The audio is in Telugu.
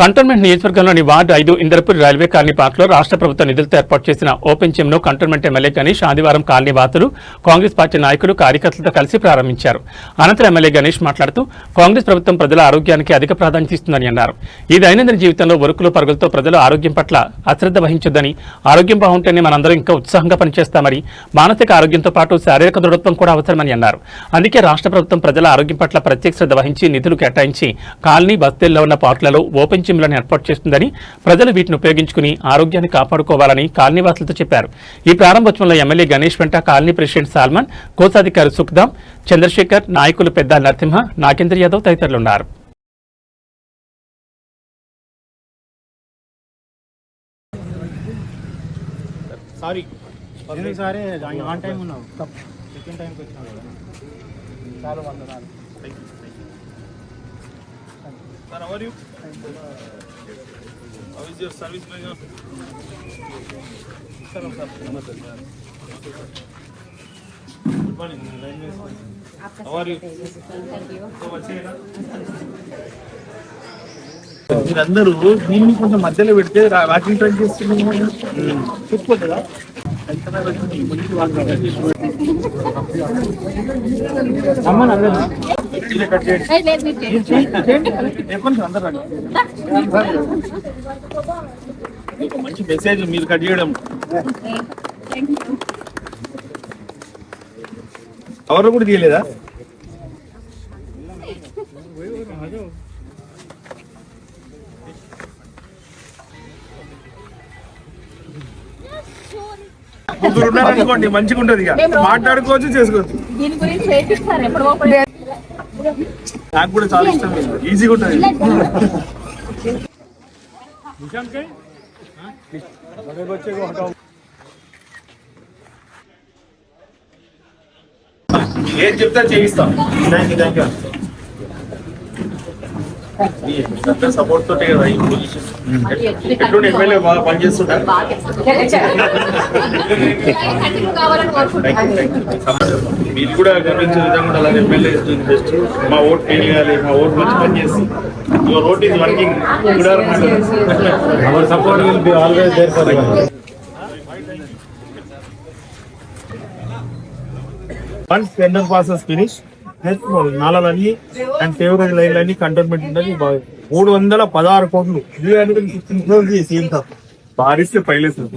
కంటోన్మెంట్ నియోజకవర్గంలోని వార్డు 5 ఇందరపూర్ రైల్వే కాలనీ పార్క్లో రాష్ట్ర ప్రభుత్వ నిధులతో ఏర్పాటు చేసిన ఓపెన్ జిమ్ను కంటోన్మెంట్ ఎమ్మెల్యే గణేష్ ఆదివారం కాలనీ వాసులు కాంగ్రెస్ పార్టీ నాయకులు కార్యకర్తలతో కలిసి ప్రారంభించారు. అనంతరం ఎమ్మెల్యే గణేష్ మాట్లాడుతూ కాంగ్రెస్ ప్రభుత్వం ప్రజల ఆరోగ్యానికి అధిక ప్రాధాన్యత ఇస్తుందని అన్నారు. ఈ దైనందిన జీవితంలో వరుకులు పరుగులతో ప్రజలు ఆరోగ్యం పట్ల అశ్రద్ధ వహించొద్దని, ఆరోగ్యం బాగుంటేనే మనందరం ఇంకా ఉత్సాహంగా పనిచేస్తామని, మానసిక ఆరోగ్యంతో పాటు శారీరక దృఢత్వం కూడా అవసరమని అన్నారు. అందుకే రాష్ట్ర ప్రభుత్వం ప్రజల ఆరోగ్యం పట్ల ప్రత్యేక శ్రద్ధ వహించి నిధులు కేటాయించి కాలనీ బస్తీల్లో ఉన్న పార్కులలో ఓపెన్ జిమ్లను ఏర్పాటు చేస్తుందని, ప్రజలు వీటిని ఉపయోగించుకుని ఆరోగ్యాన్ని కాపాడుకోవాలని కాలనీవాసులతో చెప్పారు. ఈ ప్రారంభోత్సవంలో ఎమ్మెల్యే గణేష్ వెంట కాలనీ ప్రెసిడెంట్ సాల్మన్, కోశాధికారి సుఖ్దాం, చంద్రశేఖర్, నాయకులు పెద్ద Narasimha, Nagendra Yadav తదితరులున్నారు. Sir, how are you? How is your service going on? Sir, namaste sir. Good morning. How are you? Thank you. So much here. మీరందరూ దీన్ని కొంచెం మధ్యలో పెడితే వాకింగ్ ట్రై చేస్తున్నారు. చూసుకోదా మంచి మెసేజ్ మీరు కట్ చేయడం. ఎవరు కూడా తీయలేదా? ముగ్గురు ఉన్నారనుకోండి మంచిగా ఉంటుంది, ఇక మాట్లాడుకోవచ్చు, చేసుకోవచ్చు. నాకు కూడా చాలా ఇష్టం, ఈజీగా ఉంటుంది. ఏం చెప్తా చేయిస్తాం. థ్యాంక్ యూ సపోర్ట్ తోటే కదా ఈ పొజిషన్. ఎటువంటి ఎమ్మెల్యే బాగా పనిచేస్తుంటారు. మీరు కూడా గమనించే విధంగా అలాగే ఎమ్మెల్యే బెస్ట్. మా ఓట్ వేయాలి, మా ఓట్ మంచి పనిచేసి your vote is working. Our support will be always there for you. Once tender process finish, నాలన్నీ అండ్ ఫేవరేజ్ లైన్లన్నీ కంటోన్మెంట్ ఉంటుంది. 316 కోట్లు బారిస్తే పైలేస్తుంది.